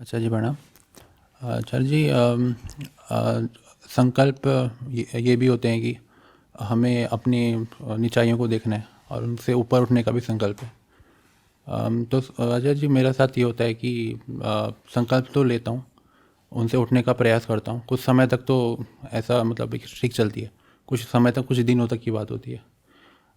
अच्छा जी, प्रणाम। सर जी, संकल्प ये भी होते हैं कि हमें अपनी निचाइयों को देखना है और उनसे ऊपर उठने का भी संकल्प है। तो अजय जी, मेरे साथ ये होता है कि संकल्प तो लेता हूँ, उनसे उठने का प्रयास करता हूँ। कुछ समय तक तो ऐसा मतलब एक ठीक चलती है, कुछ समय तक, कुछ दिनों तक की बात होती है।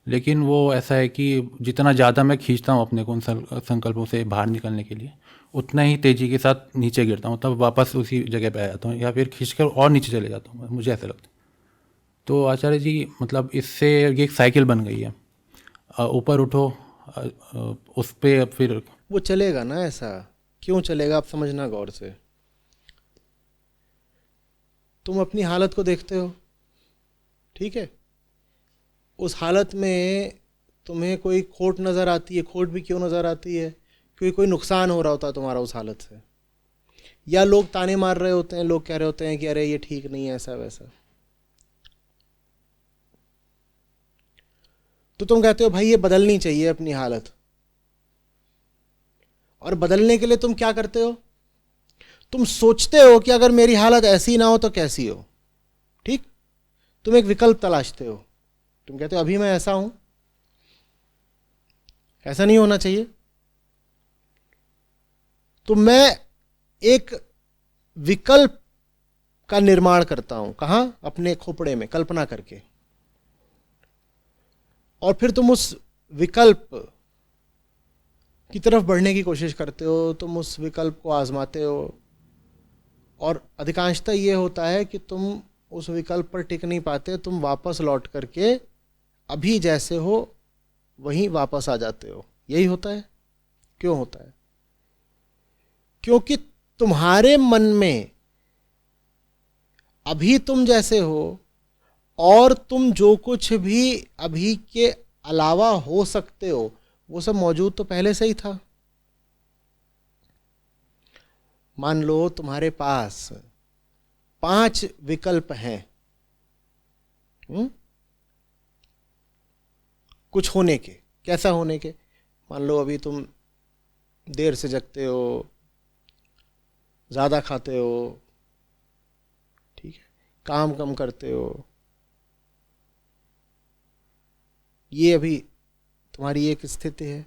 लेकिन वो ऐसा है कि जितना ज़्यादा मैं खींचता हूँ अपने को उन संकल्पों से बाहर निकलने के लिए, उतना ही तेज़ी के साथ नीचे गिरता हूँ, तब वापस उसी जगह पे आ जाता हूँ या फिर खींचकर और नीचे चले जाता हूँ, मुझे ऐसा लगता है। तो आचार्य जी, मतलब इससे ये एक साइकिल बन गई है। ऊपर उठो, उस पे फिर। वो चलेगा ना ऐसा? क्यों चलेगा, आप समझना गौर से। तुम अपनी हालत को देखते हो, ठीक है? उस हालत में तुम्हें कोई खोट नज़र आती है। खोट भी क्यों नज़र आती है? क्योंकि कोई नुकसान हो रहा होता है तुम्हारा उस हालत से, या लोग ताने मार रहे होते हैं, लोग कह रहे होते हैं कि अरे ये ठीक नहीं है, ऐसा वैसा। तो तुम कहते हो भाई ये बदलनी चाहिए अपनी हालत। और बदलने के लिए तुम क्या करते हो? तुम सोचते हो कि अगर मेरी हालत ऐसी ना हो तो कैसी हो, ठीक? तुम एक विकल्प तलाशते हो। तुम कहते हो अभी मैं ऐसा हूं, ऐसा नहीं होना चाहिए। तो मैं एक विकल्प का निर्माण करता हूं। कहां? अपने खोपड़े में कल्पना करके। और फिर तुम उस विकल्प की तरफ बढ़ने की कोशिश करते हो, तुम उस विकल्प को आजमाते हो। और अधिकांशतः ये होता है कि तुम उस विकल्प पर टिक नहीं पाते, तुम वापस लौट करके अभी जैसे हो वहीं वापस आ जाते हो। यही होता है। क्यों होता है? क्योंकि तुम्हारे मन में अभी तुम जैसे हो और तुम जो कुछ भी अभी के अलावा हो सकते हो, वो सब मौजूद तो पहले से ही था। मान लो तुम्हारे पास 5 विकल्प हैं, कुछ होने के। कैसा होने के? मान लो अभी तुम देर से जगते हो, ज़्यादा खाते हो, ठीक है, काम कम करते हो। ये अभी तुम्हारी एक स्थिति है।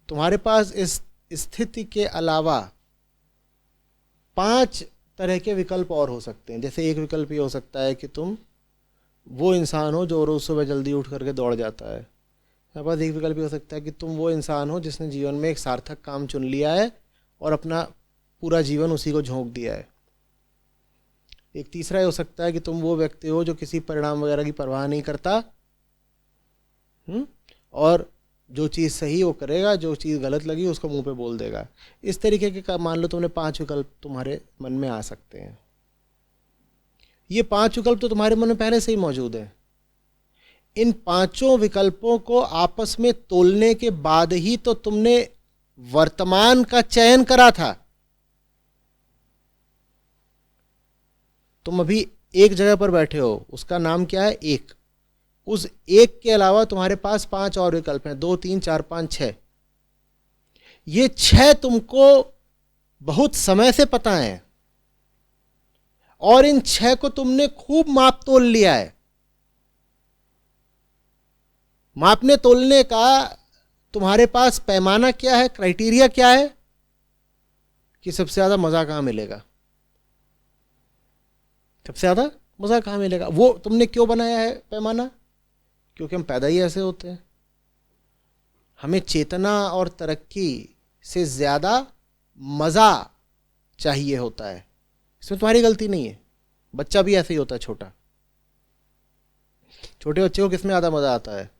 तुम्हारे पास इस स्थिति के अलावा 5 तरह के विकल्प और हो सकते हैं। जैसे एक विकल्प ये हो सकता है कि तुम वो इंसान हो जो रोज़ सुबह जल्दी उठ करके दौड़ जाता है। मेरे पास एक विकल्प ये हो सकता है कि तुम वो इंसान हो जिसने जीवन में एक सार्थक काम चुन लिया है और अपना पूरा जीवन उसी को झोंक दिया है। एक तीसरा ये हो सकता है कि तुम वो व्यक्ति हो जो किसी परिणाम वगैरह की परवाह नहीं करता, और जो चीज़ सही वो करेगा, जो चीज़ गलत लगी उसको मुंह पे बोल देगा। इस तरीके के मान लो तुमने 5 विकल्प तुम्हारे मन में आ सकते हैं। ये 5 विकल्प तो तुम्हारे मन में पहले से ही मौजूद है। इन पांचों विकल्पों को आपस में तोलने के बाद ही तो तुमने वर्तमान का चयन करा था। तुम अभी एक जगह पर बैठे हो, उसका नाम क्या है? एक। उस एक के अलावा तुम्हारे पास 5 और विकल्प हैं, 2 3 4 5 6। ये 6 तुमको बहुत समय से पता है और इन 6 को तुमने खूब माप तोल लिया है। मापने तोलने का तुम्हारे पास पैमाना क्या है, क्राइटेरिया क्या है कि सबसे ज्यादा मजा कहां मिलेगा? सबसे ज्यादा मजा कहां मिलेगा? वो तुमने क्यों बनाया है पैमाना? क्योंकि हम पैदा ही ऐसे होते हैं। हमें चेतना और तरक्की से ज्यादा मजा चाहिए होता है। इसमें तुम्हारी गलती नहीं है। बच्चा भी ऐसे ही होता है, छोटा। छोटे बच्चे को किसमें ज्यादा मजा आता है?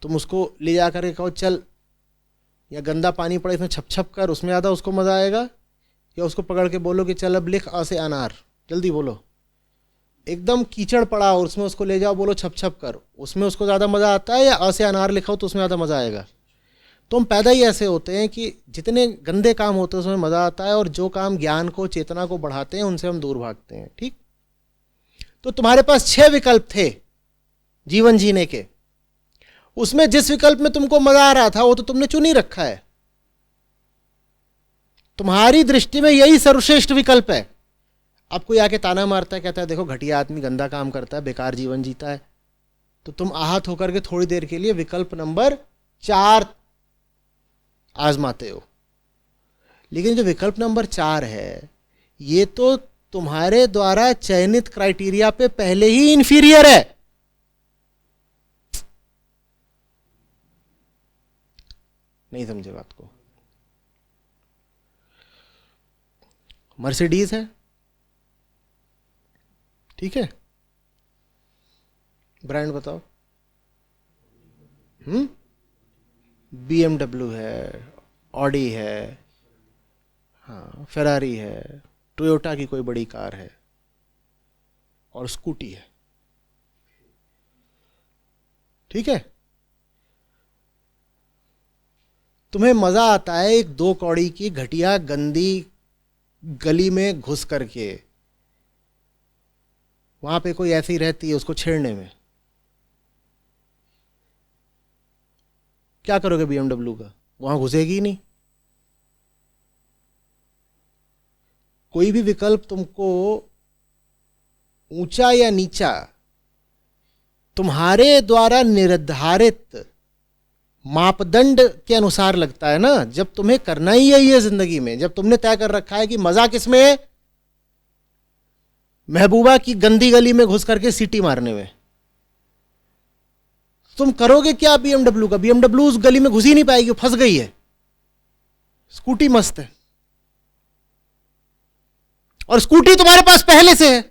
तुम उसको ले जा करके कहो चल, या गंदा पानी पड़ा इसमें छप छप कर, उसमें ज़्यादा उसको मज़ा आएगा? या उसको पकड़ के बोलो कि चल अब लिख अ से अनार, जल्दी बोलो। एकदम कीचड़ पड़ा और उसमें उसको ले जाओ, बोलो छप छप कर, उसमें उसको ज़्यादा मज़ा आता है? या अ से अनार लिखाओ तो उसमें ज़्यादा मज़ा आएगा? तो हम पैदा ही ऐसे होते हैं कि जितने गंदे काम होते हैं उसमें मज़ा आता है, और जो काम ज्ञान को, चेतना को बढ़ाते हैं उनसे हम दूर भागते हैं, ठीक? तो तुम्हारे पास 6 विकल्प थे जीवन जीने के। उसमें जिस विकल्प में तुमको मजा आ रहा था वो तो तुमने चुन ही रखा है। तुम्हारी दृष्टि में यही सर्वश्रेष्ठ विकल्प है। अब कोई आके ताना मारता है, कहता है देखो घटिया आदमी, गंदा काम करता है, बेकार जीवन जीता है, तो तुम आहत होकर के थोड़ी देर के लिए विकल्प नंबर 4 आजमाते हो। लेकिन जो विकल्प नंबर 4 है, ये तो तुम्हारे द्वारा चयनित क्राइटेरिया पे पहले ही इंफीरियर है। नहीं समझे बात को? मर्सिडीज है, ठीक है, ब्रांड बताओ। BMW है, ऑडी है, हाँ फेरारी है, टोयोटा की कोई बड़ी कार है, और स्कूटी है, ठीक है। तुम्हें मजा आता है एक 2 कौड़ी की घटिया गंदी गली में घुस करके, वहां पे कोई ऐसी रहती है उसको छेड़ने में। क्या करोगे BMW का? वहां घुसेगी ही नहीं। कोई भी विकल्प तुमको ऊंचा या नीचा तुम्हारे द्वारा निर्धारित मापदंड के अनुसार लगता है ना, जब तुम्हें करना ही यही है जिंदगी में, जब तुमने तय कर रखा है कि मजा किसमें है, महबूबा की गंदी गली में घुस करके सीटी मारने में, तुम करोगे क्या BMW का? BMW उस गली में घुस ही नहीं पाएगी, फंस गई है। स्कूटी मस्त है, और स्कूटी तुम्हारे पास पहले से है,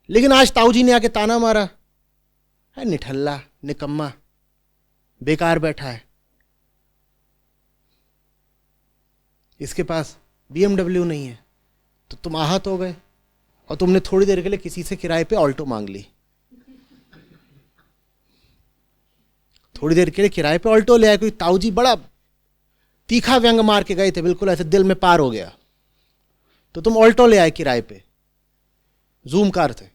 लेकिन आज ताऊजी ने आके ताना मारा है, निठल्ला निकम्मा बेकार बैठा है, इसके पास BMW नहीं है, तो तुम आहत हो गए और तुमने थोड़ी देर के लिए किसी से किराए पे ऑल्टो मांग ली। थोड़ी देर के लिए किराए पे ऑल्टो ले आए, कोई ताऊजी बड़ा तीखा व्यंग मार के गए थे, बिल्कुल ऐसे दिल में पार हो गया, तो तुम ऑल्टो ले आए किराए पे, जूम कार थे,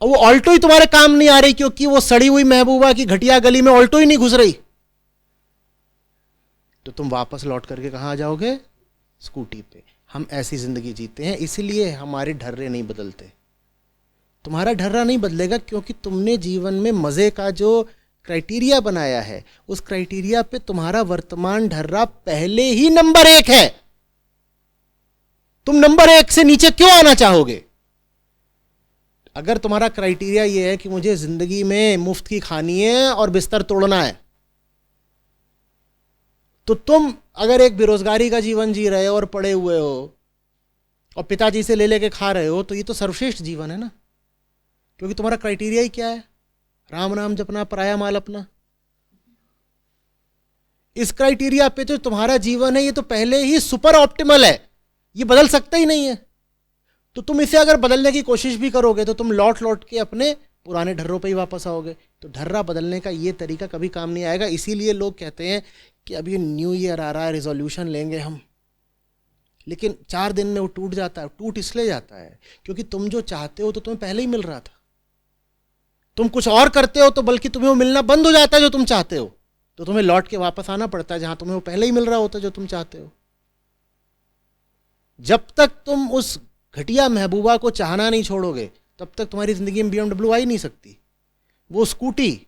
और वो ऑल्टो ही तुम्हारे काम नहीं आ रही क्योंकि वो सड़ी हुई महबूबा की घटिया गली में ऑल्टो ही नहीं घुस रही, तो तुम वापस लौट करके कहां आ जाओगे? स्कूटी पे। हम ऐसी जिंदगी जीते हैं, इसलिए हमारे ढर्रे नहीं बदलते। तुम्हारा ढर्रा नहीं बदलेगा क्योंकि तुमने जीवन में मजे का जो क्राइटेरिया बनाया है, उस क्राइटेरिया पे तुम्हारा वर्तमान ढर्रा पहले ही नंबर 1 है। तुम नंबर 1 से नीचे क्यों आना चाहोगे? अगर तुम्हारा क्राइटेरिया यह है कि मुझे जिंदगी में मुफ्त की खानी है और बिस्तर तोड़ना है, तो तुम अगर एक बेरोजगारी का जीवन जी रहे हो और पड़े हुए हो और पिताजी से ले लेके खा रहे हो, तो ये तो सर्वश्रेष्ठ जीवन है ना, क्योंकि तुम्हारा क्राइटेरिया ही क्या है? राम नाम जपना, पराया माल अपना। इस क्राइटेरिया पे तो तुम्हारा जीवन है, ये तो पहले ही सुपर ऑप्टिमल है, ये बदल सकता ही नहीं है। तो तुम इसे अगर बदलने की कोशिश भी करोगे तो तुम लौट लौट के अपने पुराने ढर्रों पे ही वापस आओगे। तो ढर्रा बदलने का ये तरीका कभी काम नहीं आएगा। इसीलिए लोग कहते हैं कि अभी न्यू ईयर आ रहा है, रिजोल्यूशन लेंगे हम, लेकिन 4 दिन में वो टूट जाता है। टूट इसलिए जाता है क्योंकि तुम जो चाहते हो तो तुम्हें पहले ही मिल रहा था। तुम कुछ और करते हो तो बल्कि तुम्हें वो मिलना बंद हो जाता है जो तुम चाहते हो, तो तुम्हें लौट के वापस आना पड़ता है जहां तुम्हें वो पहले ही मिल रहा होता है जो तुम चाहते हो। जब तक तुम उस घटिया महबूबा को चाहना नहीं छोड़ोगे, तब तक तुम्हारी जिंदगी में BMW आ ही नहीं सकती। वो स्कूटी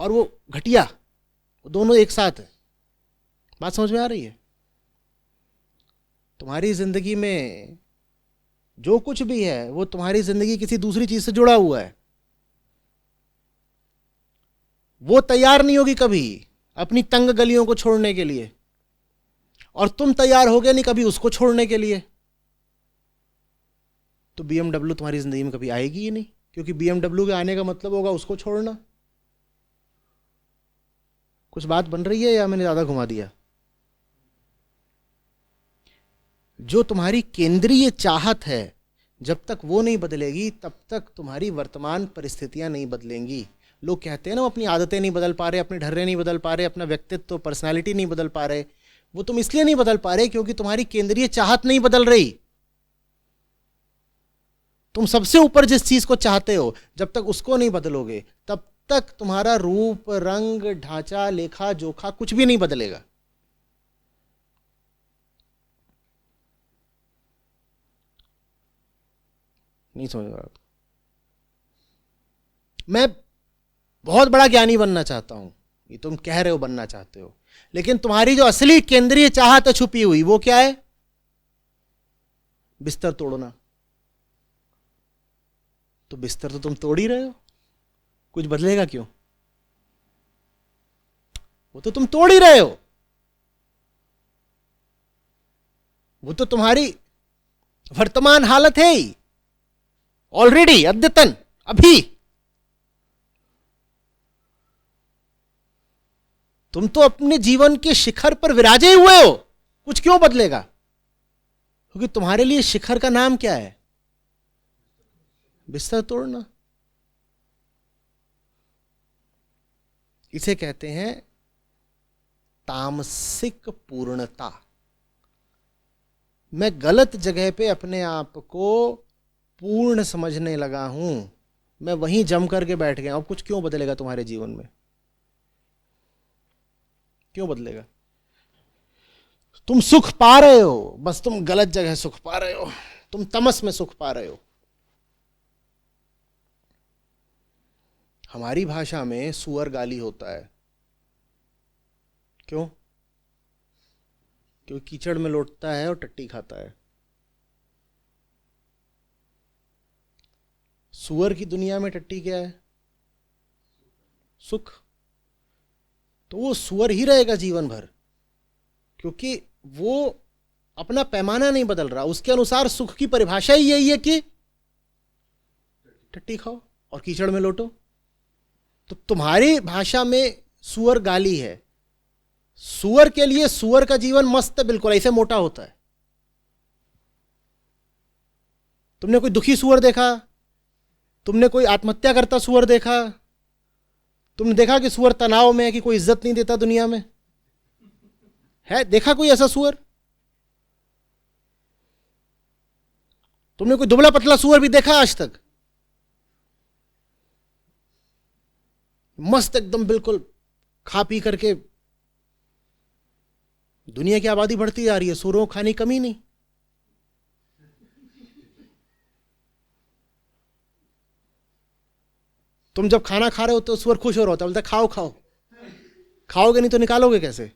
और वो घटिया, वो दोनों एक साथ है। बात समझ में आ रही है? तुम्हारी जिंदगी में जो कुछ भी है वो तुम्हारी जिंदगी किसी दूसरी चीज से जुड़ा हुआ है। वो तैयार नहीं होगी कभी अपनी तंग गलियों को छोड़ने के लिए, और तुम तैयार होगे नहीं कभी उसको छोड़ने के लिए। तो BMW तुम्हारी जिंदगी में कभी आएगी ही नहीं, क्योंकि BMW के आने का मतलब होगा उसको छोड़ना। कुछ बात बन रही है या मैंने ज्यादा घुमा दिया? जो तुम्हारी केंद्रीय चाहत है, जब तक वो नहीं बदलेगी तब तक तुम्हारी वर्तमान परिस्थितियां नहीं बदलेंगी। लोग कहते हैं ना, वो अपनी आदतें नहीं बदल पा रहे, अपने ढर्रे नहीं बदल पा रहे, अपना व्यक्तित्व पर्सनालिटी नहीं बदल पा रहे। वो तुम इसलिए नहीं बदल पा रहे क्योंकि तुम्हारी केंद्रीय चाहत नहीं बदल रही। तुम सबसे ऊपर जिस चीज को चाहते हो, जब तक उसको नहीं बदलोगे तब तक तुम्हारा रूप, रंग, ढांचा, लेखा जोखा कुछ भी नहीं बदलेगा। नहीं समझ रहा। मैं बहुत बड़ा ज्ञानी बनना चाहता हूं, ये तुम कह रहे हो बनना चाहते हो, लेकिन तुम्हारी जो असली केंद्रीय चाहत है छुपी हुई, वो क्या है? बिस्तर तोड़ना। तो बिस्तर तो तुम तोड़ ही रहे हो, कुछ बदलेगा क्यों? वो तो तुम तोड़ ही रहे हो, वो तो तुम्हारी वर्तमान हालत है ही ऑलरेडी, अद्यतन, अभी। तुम तो अपने जीवन के शिखर पर विराजे हुए हो, कुछ क्यों बदलेगा? क्योंकि तुम्हारे लिए शिखर का नाम क्या है? बिस्तर तोड़ना। इसे कहते हैं तामसिक पूर्णता। मैं गलत जगह पे अपने आप को पूर्ण समझने लगा हूं, मैं वहीं जम करके बैठ गया। अब कुछ क्यों बदलेगा तुम्हारे जीवन में? क्यों बदलेगा? तुम सुख पा रहे हो, बस तुम गलत जगह सुख पा रहे हो, तुम तमस में सुख पा रहे हो। हमारी भाषा में सुअर गाली होता है, क्यों? क्योंकि कीचड़ में लौटता है और टट्टी खाता है। सुअर की दुनिया में टट्टी क्या है? सुख। तो वो सुअर ही रहेगा जीवन भर, क्योंकि वो अपना पैमाना नहीं बदल रहा। उसके अनुसार सुख की परिभाषा ही यही है कि टट्टी खाओ और कीचड़ में लौटो। तो तुम्हारी भाषा में सुअर गाली है। सुअर के लिए सुअर का जीवन मस्त है, बिल्कुल ऐसे मोटा होता है। तुमने कोई दुखी सुअर देखा? तुमने कोई आत्महत्या करता सुअर देखा? तुमने देखा कि सुअर तनाव में है, कि कोई इज्जत नहीं देता दुनिया में? है देखा कोई ऐसा सुअर? तुमने कोई दुबला पतला सुअर भी देखा आज तक? मस्त एकदम बिल्कुल खा पी करके। दुनिया की आबादी बढ़ती जा रही है, सुअरों को खाने की कमी नहीं। तुम जब खाना खा रहे हो तो सुअर खुश हो रहा होता है, बोलता है खाओ खाओ। खाओगे नहीं तो निकालोगे कैसे?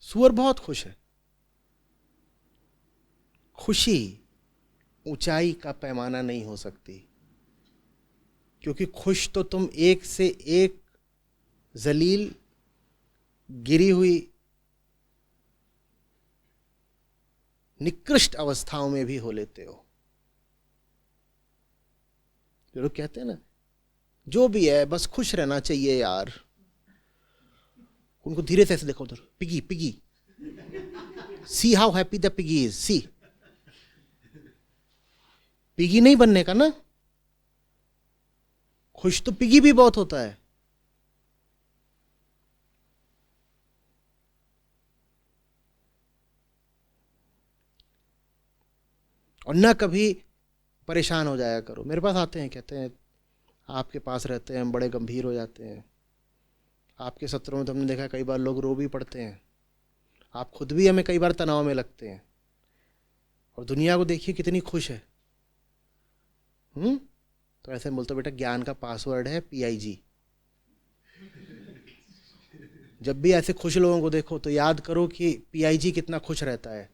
सुअर बहुत खुश है। खुशी ऊंचाई का पैमाना नहीं हो सकती, क्योंकि खुश तो तुम एक से एक जलील, गिरी हुई, निकृष्ट अवस्थाओं में भी हो लेते हो। जो लोग कहते हैं ना, जो भी है बस खुश रहना चाहिए यार, उनको धीरे से ऐसे देखो, उधर piggy piggy, see how happy the piggy is, see. Piggy नहीं बनने का ना, खुश तो पिगी भी बहुत होता है। और ना कभी परेशान हो जाया करो। मेरे पास आते हैं, कहते हैं आपके पास रहते हैं हम बड़े गंभीर हो जाते हैं। आपके सत्रों में तो हमने देखा कई बार लोग रो भी पड़ते हैं। आप खुद भी हमें कई बार तनाव में लगते हैं, और दुनिया को देखिए कितनी खुश है। तो ऐसे बोलते बेटा ज्ञान का पासवर्ड है PIG। जब भी ऐसे खुश लोगों को देखो तो याद करो कि PIG कितना खुश रहता है,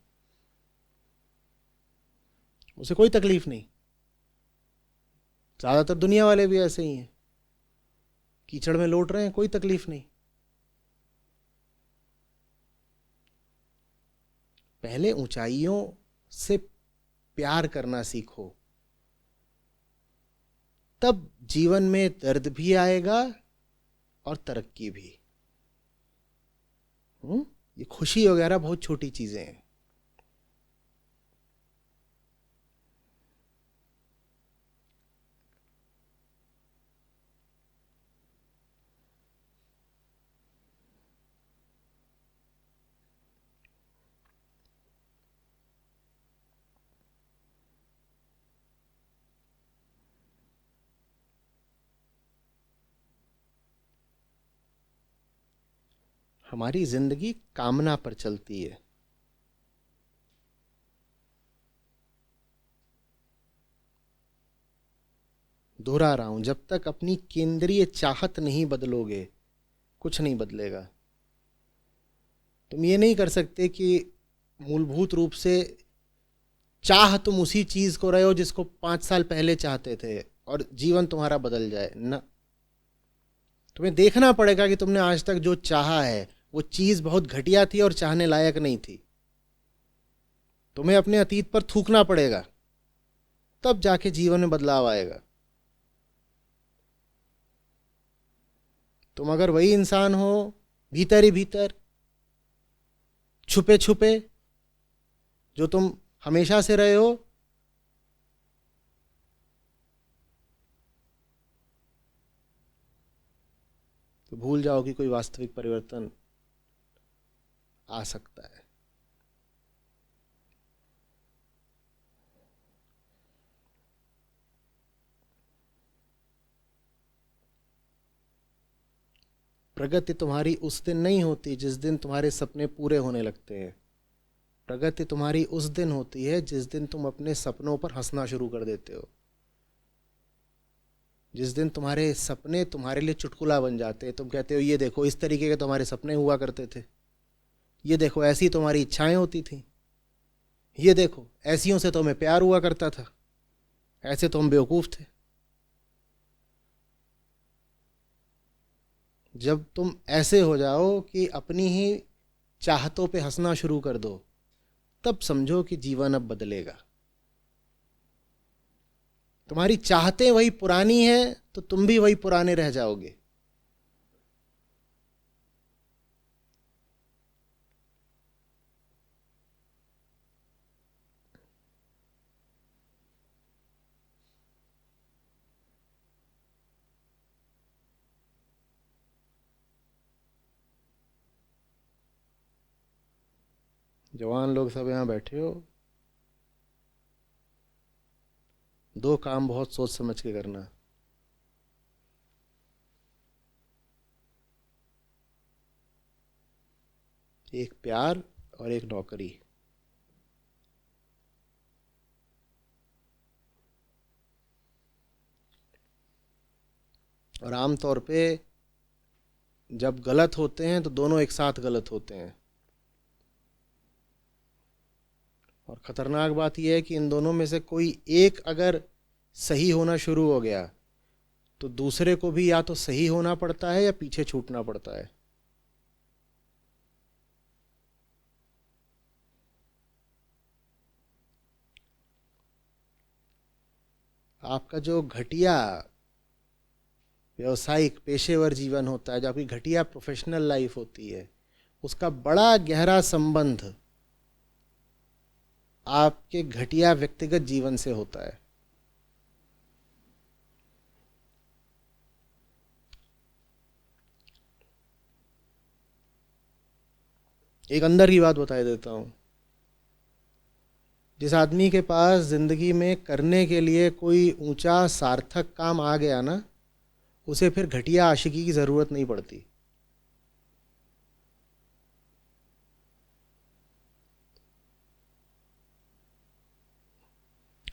उसे कोई तकलीफ नहीं। ज्यादातर दुनिया वाले भी ऐसे ही हैं, कीचड़ में लौट रहे हैं, कोई तकलीफ नहीं। पहले ऊंचाइयों से प्यार करना सीखो, तब जीवन में दर्द भी आएगा और तरक्की भी। ये खुशी वगैरह बहुत छोटी चीजें हैं। हमारी जिंदगी कामना पर चलती है। दोहरा रहा हूं, जब तक अपनी केंद्रीय चाहत नहीं बदलोगे कुछ नहीं बदलेगा। तुम ये नहीं कर सकते कि मूलभूत रूप से चाह तुम उसी चीज को रहे हो जिसको 5 साल पहले चाहते थे और जीवन तुम्हारा बदल जाए ना। तुम्हें देखना पड़ेगा कि तुमने आज तक जो चाहा है वो चीज बहुत घटिया थी और चाहने लायक नहीं थी। तुम्हें अपने अतीत पर थूकना पड़ेगा, तब जाके जीवन में बदलाव आएगा। तुम अगर वही इंसान हो भीतर ही भीतर छुपे छुपे जो तुम हमेशा से रहे हो, तो भूल जाओ कि कोई वास्तविक परिवर्तन आ सकता है। प्रगति तुम्हारी उस दिन नहीं होती जिस दिन तुम्हारे सपने पूरे होने लगते हैं। प्रगति तुम्हारी उस दिन होती है जिस दिन तुम अपने सपनों पर हंसना शुरू कर देते हो, जिस दिन तुम्हारे सपने तुम्हारे लिए चुटकुला बन जाते हैं। तुम कहते हो ये देखो इस तरीके के तुम्हारे सपने हुआ करते थे, ये देखो ऐसी तुम्हारी इच्छाएं होती थी, ये देखो ऐसियों से तुम्हें प्यार हुआ करता था, ऐसे तो हम बेवकूफ थे। जब तुम ऐसे हो जाओ कि अपनी ही चाहतों पे हंसना शुरू कर दो, तब समझो कि जीवन अब बदलेगा। तुम्हारी चाहतें वही पुरानी हैं तो तुम भी वही पुराने रह जाओगे। जवान लोग सब यहां बैठे हो, 2 काम बहुत सोच समझ के करना। एक प्यार और एक नौकरी। और आमतौर पे जब गलत होते हैं तो दोनों एक साथ गलत होते हैं। और खतरनाक बात यह है कि इन दोनों में से कोई एक अगर सही होना शुरू हो गया तो दूसरे को भी या तो सही होना पड़ता है या पीछे छूटना पड़ता है। आपका जो घटिया व्यवसायिक पेशेवर जीवन होता है, जो आपकी घटिया प्रोफेशनल लाइफ होती है, उसका बड़ा गहरा संबंध आपके घटिया व्यक्तिगत जीवन से होता है। एक अंदर की बात बता देता हूं, जिस आदमी के पास जिंदगी में करने के लिए कोई ऊंचा सार्थक काम आ गया ना, उसे फिर घटिया आशिकी की जरूरत नहीं पड़ती।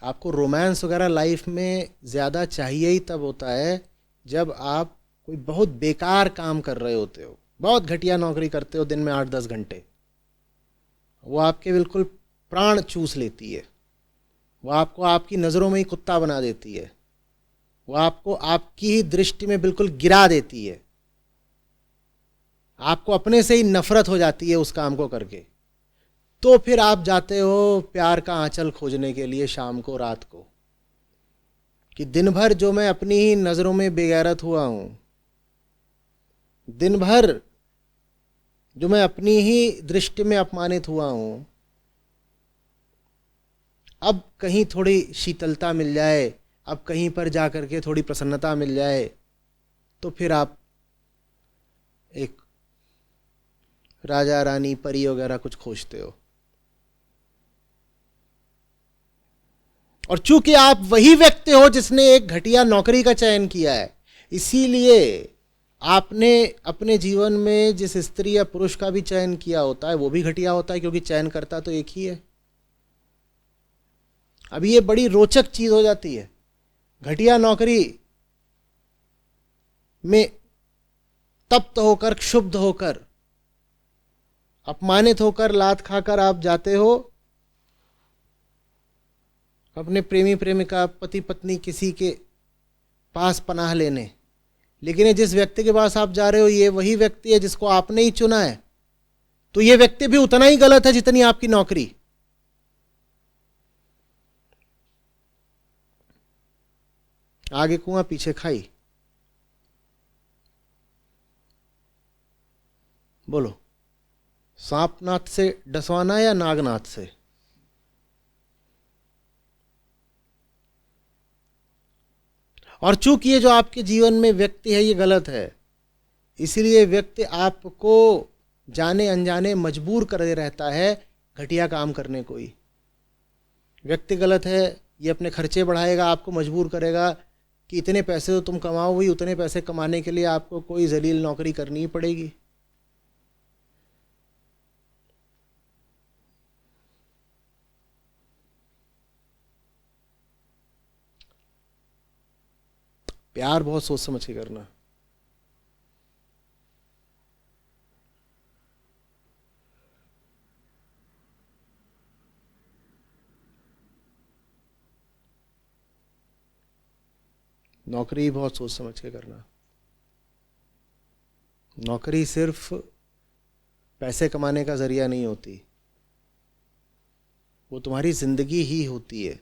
आपको रोमांस वगैरह लाइफ में ज़्यादा चाहिए ही तब होता है जब आप कोई बहुत बेकार काम कर रहे होते हो, बहुत घटिया नौकरी करते हो दिन में 8-10 घंटे। वो आपके बिल्कुल प्राण चूस लेती है, वो आपको आपकी नज़रों में ही कुत्ता बना देती है, वो आपको आपकी ही दृष्टि में बिल्कुल गिरा देती है, आपको अपने से ही नफरत हो जाती है उस काम को करके। तो फिर आप जाते हो प्यार का आंचल खोजने के लिए शाम को, रात को, कि दिन भर जो मैं अपनी ही नज़रों में बेगैरत हुआ हूं, दिन भर जो मैं अपनी ही दृष्टि में अपमानित हुआ हूं, अब कहीं थोड़ी शीतलता मिल जाए, अब कहीं पर जाकर के थोड़ी प्रसन्नता मिल जाए, तो फिर आप एक राजा रानी परी वगैरह कुछ खोजते हो। और चूंकि आप वही व्यक्ति हो जिसने एक घटिया नौकरी का चयन किया है, इसीलिए आपने अपने जीवन में जिस स्त्री या पुरुष का भी चयन किया होता है वो भी घटिया होता है, क्योंकि चयन करता तो एक ही है। अब ये बड़ी रोचक चीज हो जाती है। घटिया नौकरी में तप्त होकर, क्षुब्ध होकर, अपमानित होकर, लात खाकर आप जाते हो अपने प्रेमी प्रेमिका, पति पत्नी किसी के पास पनाह लेने, लेकिन ये जिस व्यक्ति के पास आप जा रहे हो ये वही व्यक्ति है जिसको आपने ही चुना है, तो ये व्यक्ति भी उतना ही गलत है जितनी आपकी नौकरी। आगे कुआं पीछे खाई। बोलो, सांपनाथ से डसवाना या नागनाथ से? और चूंकि ये जो आपके जीवन में व्यक्ति है ये गलत है, इसीलिए व्यक्ति आपको जाने अनजाने मजबूर कर दे रहता है घटिया काम करने को ही। व्यक्ति गलत है, ये अपने खर्चे बढ़ाएगा, आपको मजबूर करेगा कि इतने पैसे तो तुम कमाओ ही, उतने पैसे कमाने के लिए आपको कोई जलील नौकरी करनी ही पड़ेगी। प्यार बहुत सोच समझ के करना। नौकरी बहुत सोच समझ के करना। नौकरी सिर्फ पैसे कमाने का जरिया नहीं होती, वो तुम्हारी जिंदगी ही होती है।